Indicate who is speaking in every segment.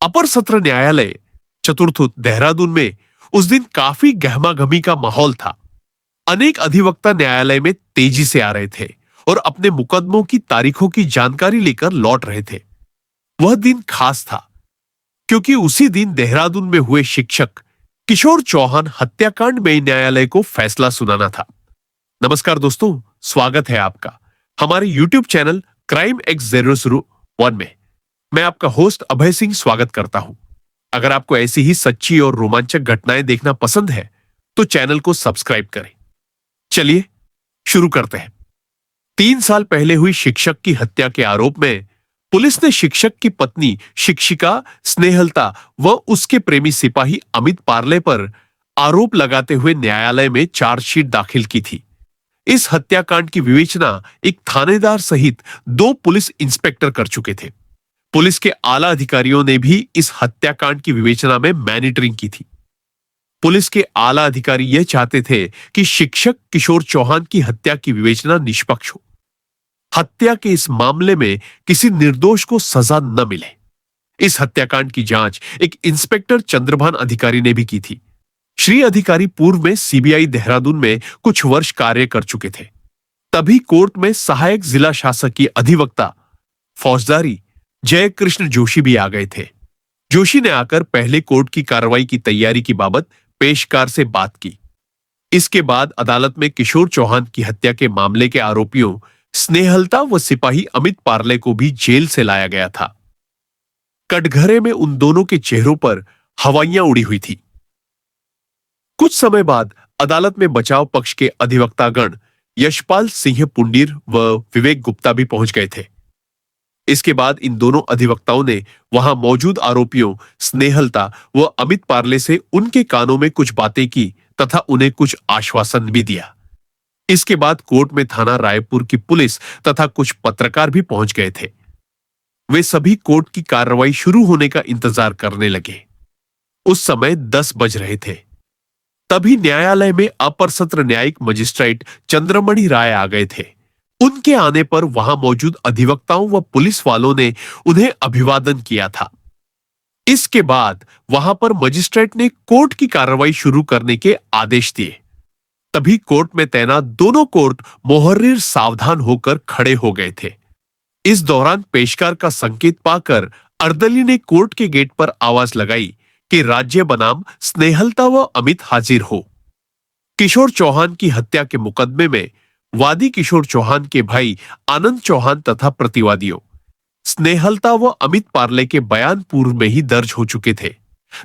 Speaker 1: अपर सत्र न्यायालय चतुर्थुत देहरादून में उस दिन काफी गहमागहमी का माहौल था। अनेक अधिवक्ता न्यायालय में तेजी से आ रहे थे और अपने मुकदमों की तारीखों की जानकारी लेकर लौट रहे थे। वह दिन खास था क्योंकि उसी दिन देहरादून में हुए शिक्षक किशोर चौहान हत्याकांड में न्यायालय को फैसला सुनाना था। नमस्कार दोस्तों, स्वागत है आपका हमारे YouTube चैनल क्राइम एक्स 001 में। मैं आपका होस्ट अभय सिंह स्वागत करता हूं। अगर आपको ऐसी ही सच्ची और रोमांचक घटनाएं देखना पसंद है तो चैनल को सब्सक्राइब करें। चलिए शुरू करते हैं। 3 साल पहले हुई शिक्षक की हत्या के आरोप में पुलिस ने शिक्षक की पत्नी शिक्षिका स्नेहलता व उसके प्रेमी सिपाही अमित पार्ले पर आरोप लगाते हुए न्यायालय में चार्जशीट दाखिल की थी। इस हत्याकांड की विवेचना एक थानेदार सहित 2 पुलिस इंस्पेक्टर कर चुके थे। पुलिस के आला अधिकारियों ने भी इस हत्याकांड की विवेचना में मॉनिटरिंग की थी। पुलिस के आला अधिकारी यह चाहते थे कि शिक्षक किशोर चौहान की हत्या की विवेचना निष्पक्ष हो। हत्या के इस मामले में किसी निर्दोष को सजा न मिले। इस हत्याकांड की जांच एक इंस्पेक्टर चंद्रभान अधिकारी ने भी की थी। श्री अधिकारी पूर्व में सीबीआई देहरादून में कुछ वर्ष कार्य कर चुके थे। तभी कोर्ट में सहायक जिला शासकीय अधिवक्ता फौजदारी जय कृष्ण जोशी भी आ गए थे। जोशी ने आकर पहले कोर्ट की कार्रवाई की तैयारी की बाबत पेशकार से बात की। इसके बाद अदालत में किशोर चौहान की हत्या के मामले के आरोपियों स्नेहलता व सिपाही अमित पार्ले को भी जेल से लाया गया था। कटघरे में उन दोनों के चेहरों पर हवाइयां उड़ी हुई थी। कुछ समय बाद अदालत में बचाव पक्ष के अधिवक्तागण यशपाल सिंह पुंडीर व विवेक गुप्ता भी पहुंच गए थे। इसके बाद इन दोनों अधिवक्ताओं ने वहां मौजूद आरोपियों स्नेहलता व अमित पार्ले से उनके कानों में कुछ बातें की तथा उन्हें कुछ आश्वासन भी दिया। इसके बाद कोर्ट में थाना रायपुर की पुलिस तथा कुछ पत्रकार भी पहुंच गए थे। वे सभी कोर्ट की कार्रवाई शुरू होने का इंतजार करने लगे। उस समय 10 बज रहे थे। तभी न्यायालय में अपर सत्र न्यायिक मजिस्ट्रेट चंद्रमणि राय आ गए थे। उनके आने पर वहां मौजूद अधिवक्ताओं व पुलिस वालों ने उन्हें अभिवादन किया था। इसके बाद वहां पर मजिस्ट्रेट ने कोर्ट की कार्रवाई शुरू करने के आदेश दिए। तभी कोर्ट में तैनात दोनों कोर्ट मोहर्रिर सावधान होकर खड़े हो गए थे। इस दौरान पेशकार का संकेत पाकर अर्दली ने कोर्ट के गेट पर आवाज लगाई कि राज्य बनाम स्नेहलता व अमित हाजिर हो। किशोर चौहान की हत्या के मुकदमे में वादी किशोर चौहान के भाई आनंद चौहान तथा प्रतिवादियों स्नेहलता व अमित पार्ले के बयान पूर्व में ही दर्ज हो चुके थे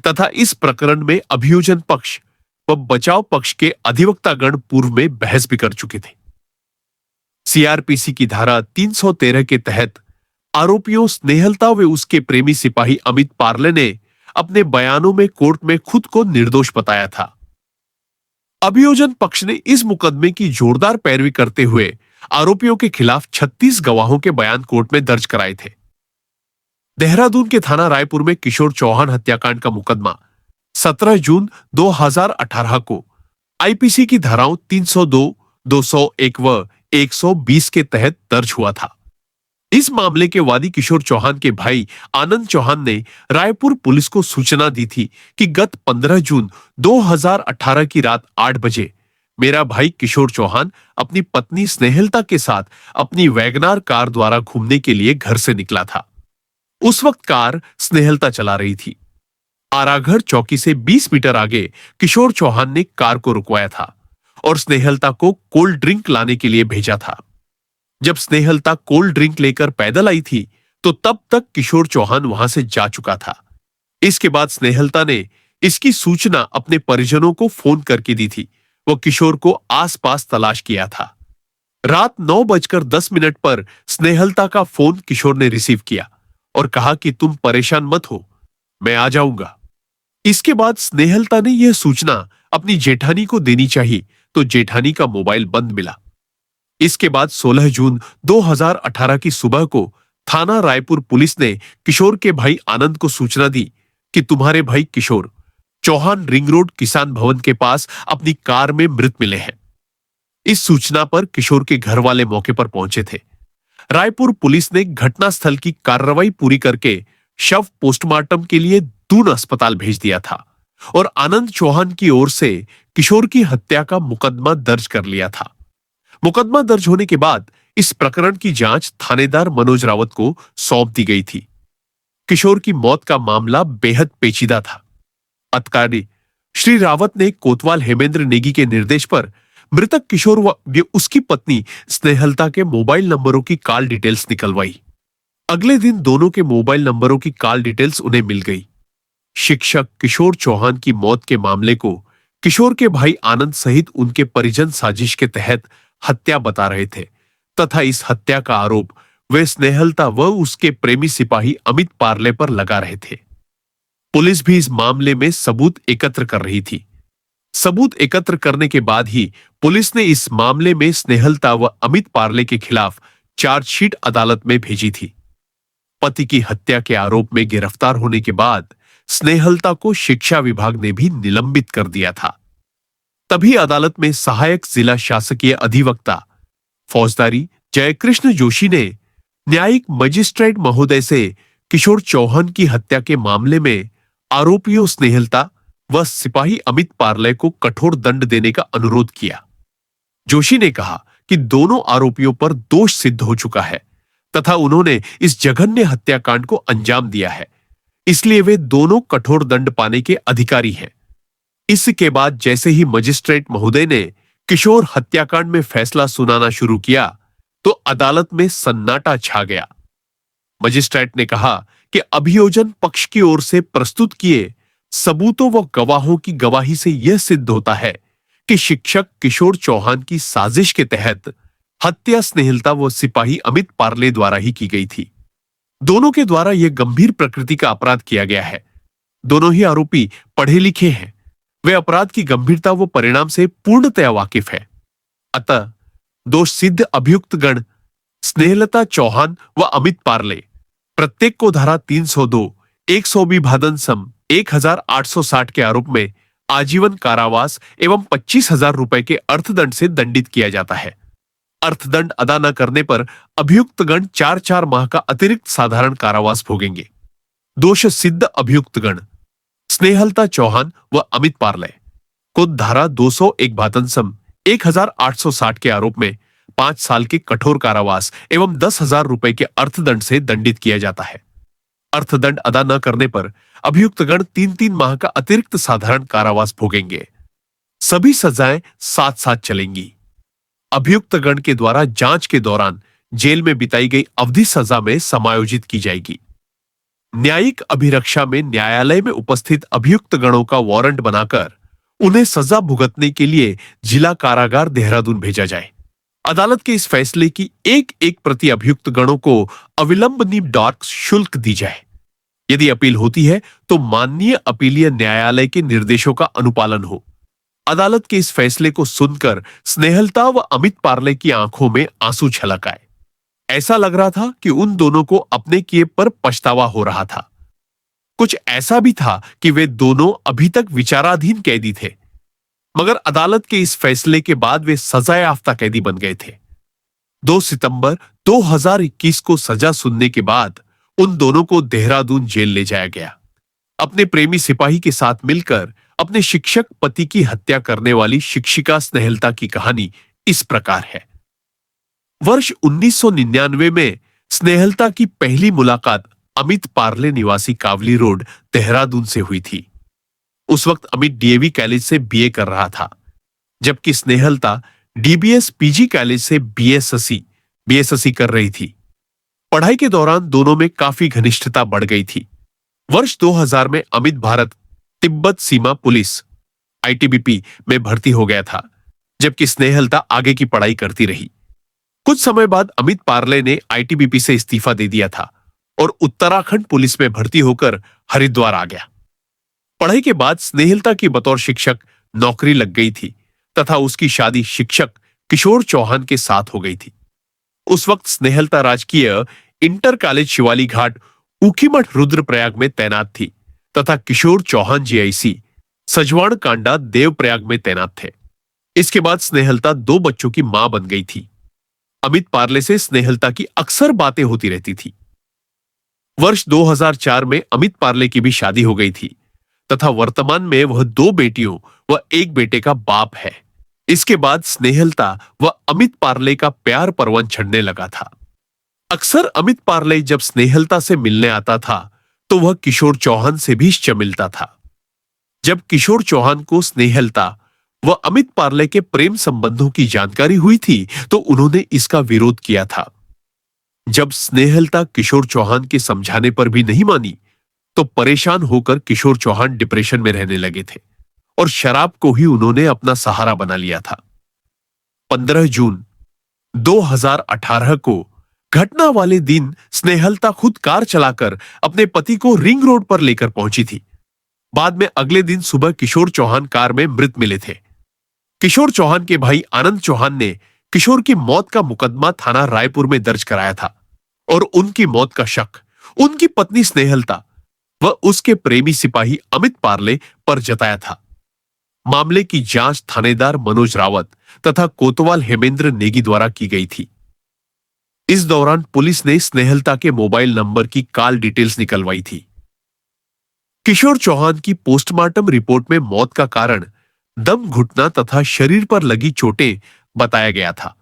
Speaker 1: तथा इस प्रकरण में अभियोजन पक्ष व बचाव पक्ष के अधिवक्तागण पूर्व में बहस भी कर चुके थे। सीआरपीसी की धारा 313 के तहत आरोपियों स्नेहलता व उसके प्रेमी सिपाही अमित पार्ले ने अपने बयानों में कोर्ट में खुद को निर्दोष बताया था। अभियोजन पक्ष ने इस मुकदमे की जोरदार पैरवी करते हुए आरोपियों के खिलाफ 36 गवाहों के बयान कोर्ट में दर्ज कराए थे। देहरादून के थाना रायपुर में किशोर चौहान हत्याकांड का मुकदमा 17 जून 2018 को आईपीसी की धाराओं 302, 201 व 120 के तहत दर्ज हुआ था। इस मामले के वादी किशोर चौहान के भाई आनंद चौहान ने रायपुर पुलिस को सूचना दी थी कि गत 15 जून 2018 की रात 8 बजे मेरा भाई किशोर चौहान अपनी पत्नी स्नेहलता के साथ अपनी वैगनार कार द्वारा घूमने के लिए घर से निकला था। उस वक्त कार स्नेहलता चला रही थी। आराघर चौकी से 20 मीटर आगे किशोर चौहान ने कार को रुकवाया था और स्नेहलता को कोल्ड ड्रिंक लाने के लिए भेजा था। जब स्नेहलता कोल्ड ड्रिंक लेकर पैदल आई थी तो तब तक किशोर चौहान वहां से जा चुका था। इसके बाद स्नेहलता ने इसकी सूचना अपने परिजनों को फोन करके दी थी। वो किशोर को आसपास तलाश किया था। रात 9:10 पर स्नेहलता का फोन किशोर ने रिसीव किया और कहा कि तुम परेशान मत हो, मैं आ जाऊंगा। इसके बाद स्नेहलता ने यह सूचना अपनी जेठानी को देनी चाहिए तो जेठानी का मोबाइल बंद मिला। इसके बाद 16 जून 2018 की सुबह को थाना रायपुर पुलिस ने किशोर के भाई आनंद को सूचना दी कि तुम्हारे भाई किशोर चौहान रिंग रोड किसान भवन के पास अपनी कार में मृत मिले हैं। इस सूचना पर किशोर के घर वाले मौके पर पहुंचे थे। रायपुर पुलिस ने घटनास्थल की कार्रवाई पूरी करके शव पोस्टमार्टम के लिए दून अस्पताल भेज दिया था और आनंद चौहान की ओर से किशोर की हत्या का मुकदमा दर्ज कर लिया था। मुकदमा दर्ज होने के बाद इस प्रकरण की जांच थानेदार मनोज रावत को सौंप दी गई थी। किशोर की मौत का मामला बेहद पेचीदा था। अधिकारी श्री रावत ने कोतवाल हेमेंद्र नेगी के निर्देश पर मृतक किशोर व उसकी पत्नी स्नेहलता के मोबाइल नंबरों की कॉल डिटेल्स निकलवाई। अगले दिन दोनों के मोबाइल नंबरों की कॉल डिटेल्स उन्हें मिल गई। शिक्षक किशोर चौहान की मौत के मामले को किशोर के भाई आनंद सहित उनके परिजन साजिश के तहत हत्या बता रहे थे तथा इस हत्या का आरोप वे स्नेहलता व उसके प्रेमी सिपाही अमित पार्ले पर लगा रहे थे। पुलिस भी इस मामले में सबूत एकत्र कर रही थी। सबूत एकत्र करने के बाद ही पुलिस ने इस मामले में स्नेहलता व अमित पार्ले के खिलाफ चार्जशीट अदालत में भेजी थी। पति की हत्या के आरोप में गिरफ्तार होने के बाद स्नेहलता को शिक्षा विभाग ने भी निलंबित कर दिया था। तभी अदालत में सहायक जिला शासकीय अधिवक्ता फौजदारी जयकृष्ण जोशी ने न्यायिक मजिस्ट्रेट महोदय से किशोर चौहान की हत्या के मामले में आरोपियों स्नेहलता व सिपाही अमित पार्ले को कठोर दंड देने का अनुरोध किया। जोशी ने कहा कि दोनों आरोपियों पर दोष सिद्ध हो चुका है तथा उन्होंने इस जघन्य हत्याकांड को अंजाम दिया है, इसलिए वे दोनों कठोर दंड पाने के अधिकारी हैं। इसके बाद जैसे ही मजिस्ट्रेट महोदय ने किशोर हत्याकांड में फैसला सुनाना शुरू किया तो अदालत में सन्नाटा छा गया। मजिस्ट्रेट ने कहा कि अभियोजन पक्ष की ओर से प्रस्तुत किए सबूतों व गवाहों की गवाही से यह सिद्ध होता है कि शिक्षक किशोर चौहान की साजिश के तहत हत्या स्नेहलता व सिपाही अमित पार्ले द्वारा ही की गई थी। दोनों के द्वारा यह गंभीर प्रकृति का अपराध किया गया है। दोनों ही आरोपी पढ़े लिखे हैं। वे अपराध की गंभीरता व परिणाम से पूर्णतया वाकिफ है। अतः दोष सिद्ध अभियुक्त गण स्नेहलता चौहान व अमित पार्ले प्रत्येक को धारा 302, 120 भादन सम 1860 के आरोप में आजीवन कारावास एवं 25,000 रुपए के अर्थदंड से दंडित किया जाता है। अर्थदंड अदा न करने पर अभियुक्त गण 4 माह का अतिरिक्त साधारण कारावास भोगेंगे। दोष सिद्ध अभियुक्त गण स्नेहलता चौहान व अमित पार्ले को धारा 201 भादन सम 1860 के आरोप में 5 साल के कठोर कारावास एवं 10,000 रुपए के अर्थदंड से दंडित किया जाता है। अर्थदंड अदा न करने पर अभियुक्त गण 3 माह का अतिरिक्त साधारण कारावास भोगेंगे। सभी सजाएं साथ साथ चलेंगी। अभियुक्त गण के द्वारा जांच के दौरान जेल में बिताई गई अवधि सजा में समायोजित की जाएगी। न्यायिक अभिरक्षा में न्यायालय में उपस्थित अभियुक्त गणों का वारंट बनाकर उन्हें सजा भुगतने के लिए जिला कारागार देहरादून भेजा जाए। अदालत के इस फैसले की एक एक प्रति अभियुक्त गणों को अविलंब निम्डार्क शुल्क दी जाए। यदि अपील होती है तो माननीय अपीलीय न्यायालय के निर्देशों का अनुपालन हो। अदालत के इस फैसले को सुनकर स्नेहलता व अमित पार्ले की आंखों में आंसू छलक आए। ऐसा लग रहा था कि उन दोनों को अपने किए पर पछतावा हो रहा था। कुछ ऐसा भी था कि वे दोनों अभी तक विचाराधीन कैदी थे, मगर अदालत के इस फैसले के बाद वे सजायाफ्ता कैदी बन गए थे। 2 सितंबर 2021 को सजा सुनने के बाद उन दोनों को देहरादून जेल ले जाया गया। अपने प्रेमी सिपाही के साथ मिलकर अपने शिक्षक पति की हत्या करने वाली शिक्षिका स्नेहलता की कहानी इस प्रकार है। वर्ष 1999 में स्नेहलता की पहली मुलाकात अमित पार्ले निवासी कावली रोड देहरादून से हुई थी। उस वक्त अमित डीएवी कॉलेज से बीए कर रहा था, जबकि स्नेहलता डीबीएस पीजी कॉलेज से बीएसएससी कर रही थी। पढ़ाई के दौरान दोनों में काफी घनिष्ठता बढ़ गई थी। वर्ष 2000 में अमित भारत तिब्बत सीमा पुलिस आईटीबीपी में भर्ती हो गया था, जबकि स्नेहलता आगे की पढ़ाई करती रही। कुछ समय बाद अमित पार्ले ने आईटीबीपी से इस्तीफा दे दिया था और उत्तराखंड पुलिस में भर्ती होकर हरिद्वार आ गया। पढ़ाई के बाद स्नेहलता की बतौर शिक्षक नौकरी लग गई थी तथा उसकी शादी शिक्षक किशोर चौहान के साथ हो गई थी। उस वक्त स्नेहलता राजकीय इंटर कॉलेज शिवाली घाट ऊखीमठ रुद्रप्रयाग में तैनात थी तथा किशोर चौहान जीआईसी सजवाण कांडा देवप्रयाग में तैनात थे। इसके बाद स्नेहलता 2 बच्चों की मां बन गई थी। अमित पार्ले से स्नेहलता की अक्सर बातें होती रहती थी। वर्ष 2004 में अमित पार्ले की भी शादी हो गई थी तथा वर्तमान में वह 2 बेटियों व 1 बेटे का बाप है। इसके बाद स्नेहलता व अमित पार्ले का प्यार परवन चढ़ने लगा था। अक्सर अमित पार्ले जब स्नेहलता से मिलने आता था तो वह किशोर चौहान से भी मिलता था। जब किशोर चौहान को स्नेहलता व अमित पार्ले के प्रेम संबंधों की जानकारी हुई थी तो उन्होंने इसका विरोध किया था। जब स्नेहलता किशोर चौहान के समझाने पर भी नहीं मानी तो परेशान होकर किशोर चौहान डिप्रेशन में रहने लगे थे और शराब को ही उन्होंने अपना सहारा बना लिया था। 15 जून 2018 को घटना वाले दिन स्नेहलता खुद कार चलाकर अपने पति को रिंग रोड पर लेकर पहुंची थी। बाद में अगले दिन सुबह किशोर चौहान कार में मृत मिले थे। किशोर चौहान के भाई आनंद चौहान ने किशोर की मौत का मुकदमा थाना रायपुर में दर्ज कराया था और उनकी मौत का शक उनकी पत्नी स्नेहलता व उसके प्रेमी सिपाही अमित पार्ले पर जताया था। मामले की जांच थानेदार मनोज रावत तथा कोतवाल हेमेंद्र नेगी द्वारा की गई थी। इस दौरान पुलिस ने स्नेहलता के मोबाइल नंबर की कॉल डिटेल्स निकलवाई थी। किशोर चौहान की पोस्टमार्टम रिपोर्ट में मौत का कारण दम घुटना तथा शरीर पर लगी चोटें बताया गया था।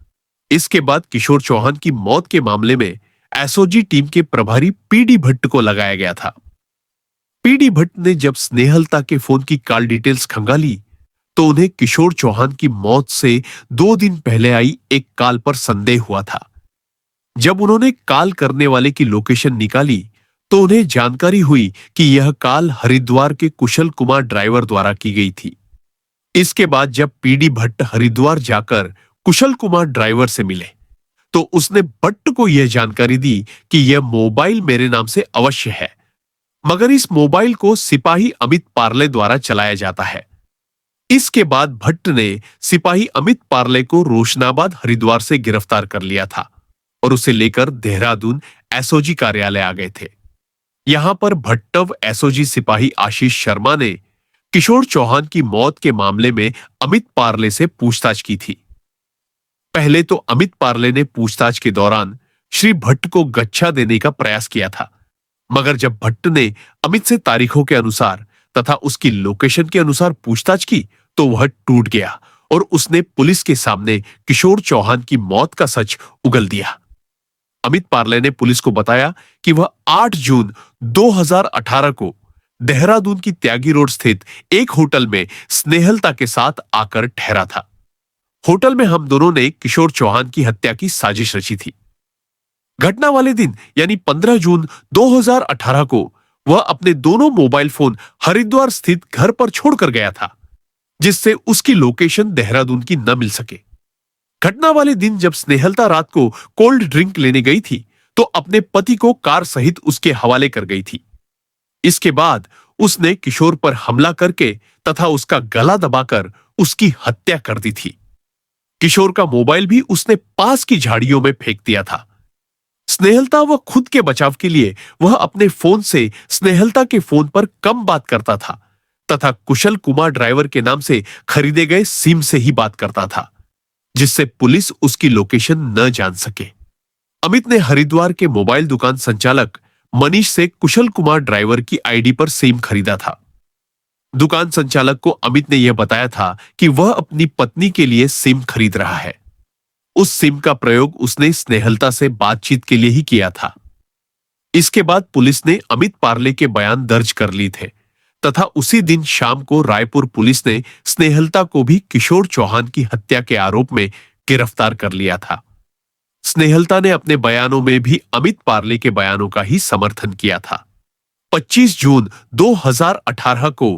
Speaker 1: इसके बाद किशोर चौहान की मौत के मामले में एसओजी टीम के प्रभारी पीडी भट्ट को लगाया गया था। पीडी भट्ट ने जब स्नेहलता के फोन की कॉल डिटेल्स खंगाली तो उन्हें किशोर चौहान की मौत से 2 दिन पहले आई एक कॉल पर संदेह हुआ था। जब उन्होंने कॉल करने वाले की लोकेशन निकाली तो उन्हें जानकारी हुई कि यह कॉल हरिद्वार के कुशल कुमार ड्राइवर द्वारा की गई थी। इसके बाद जब पीडी भट्ट हरिद्वार जाकर कुशल कुमार ड्राइवर से मिले तो उसने भट्ट को यह जानकारी दी कि यह मोबाइल मेरे नाम से अवश्य है, मगर इस मोबाइल को सिपाही अमित पार्ले द्वारा चलाया जाता है। इसके बाद भट्ट ने सिपाही अमित पार्ले को रोशनाबाद हरिद्वार से गिरफ्तार कर लिया था और उसे लेकर देहरादून एसओजी कार्यालय आ गए थे। यहां पर भट्टव एसओजी सिपाही आशीष शर्मा ने किशोर चौहान की मौत के मामले में अमित पार्ले से पूछताछ की थी। पहले तो अमित पार्ले ने पूछताछ के दौरान श्री भट्ट को गच्छा देने का प्रयास किया था, मगर जब भट्ट ने अमित से तारीखों के अनुसार तथा उसकी लोकेशन के अनुसार पूछताछ की तो वह टूट गया और उसने पुलिस के सामने किशोर चौहान की मौत का सच उगल दिया। अमित पार्ले ने पुलिस को बताया कि वह 8 जून 2018 को देहरादून की त्यागी रोड स्थित एक होटल में स्नेहलता के साथ आकर ठहरा था। होटल में हम दोनों ने किशोर चौहान की हत्या की साजिश रची थी। घटना वाले दिन यानी 15 जून 2018 को वह अपने दोनों मोबाइल फोन हरिद्वार स्थित घर पर छोड़कर गया था, जिससे उसकी लोकेशन देहरादून की न मिल सके। घटना वाले दिन जब स्नेहलता रात को कोल्ड ड्रिंक लेने गई थी तो अपने पति को कार सहित उसके हवाले कर गई थी। इसके बाद उसने किशोर पर हमला करके तथा उसका गला दबाकर उसकी हत्या कर दी थी। किशोर का मोबाइल भी उसने पास की झाड़ियों में फेंक दिया था। स्नेहलता व खुद के बचाव के लिए वह अपने फोन से स्नेहलता के फोन पर कम बात करता था तथा कुशल कुमार ड्राइवर के नाम से खरीदे गए सिम से ही बात करता था, जिससे पुलिस उसकी लोकेशन न जान सके। अमित ने हरिद्वार के मोबाइल दुकान संचालक मनीष से कुशल कुमार ड्राइवर की आईडी पर सिम खरीदा था। दुकान संचालक को अमित ने यह बताया था कि वह अपनी पत्नी के लिए सिम खरीद रहा है। उस सिम का प्रयोग उसने स्नेहलता से बातचीत के लिए ही किया था। इसके बाद पुलिस ने अमित पार्ले के बयान दर्ज कर लिए थे तथा उसी दिन शाम को रायपुर पुलिस ने स्नेहलता को भी किशोर चौहान की हत्या के आरोप में गिरफ्तार कर लिया था। स्नेहलता ने अपने बयानों में भी अमित पार्ले के बयानों का ही समर्थन किया था। 25 जून 2018 को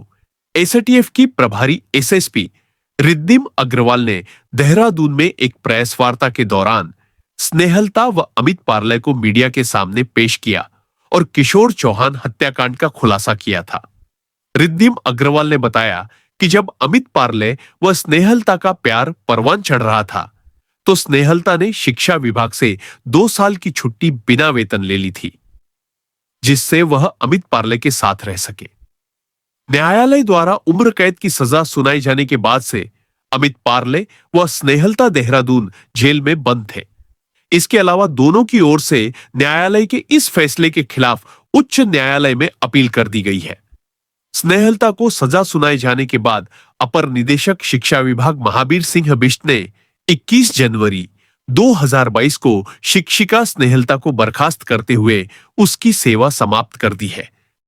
Speaker 1: एसटीएफ की प्रभारी एसएसपी रिद्धिम अग्रवाल ने देहरादून में एक प्रेस वार्ता के दौरान स्नेहलता व अमित पार्ले को मीडिया के सामने पेश किया और किशोर चौहान हत्याकांड का खुलासा किया था। रिद्धिम अग्रवाल ने बताया कि जब अमित पार्ले व स्नेहलता का प्यार परवान चढ़ रहा था तो स्नेहलता ने शिक्षा विभाग से 2 साल की छुट्टी बिना वेतन ले ली थी, जिससे वह अमित पार्ले के साथ रह सके। न्यायालय द्वारा उम्र कैद की सजा सुनाई जाने के बाद से अमित पार्ले व स्नेहलता देहरादून जेल में बंद थे। इसके अलावा दोनों की ओर से न्यायालय के इस फैसले के खिलाफ उच्च न्यायालय में अपील कर दी गई है। स्नेहलता को सजा सुनाए जाने के बाद अपर निदेशक शिक्षा विभाग महावीर सिंह बिष्ट ने 21 जनवरी 2022 को शिक्षिका स्नेहलता को बर्खास्त करते हुए उसकी सेवा समाप्त कर दी है।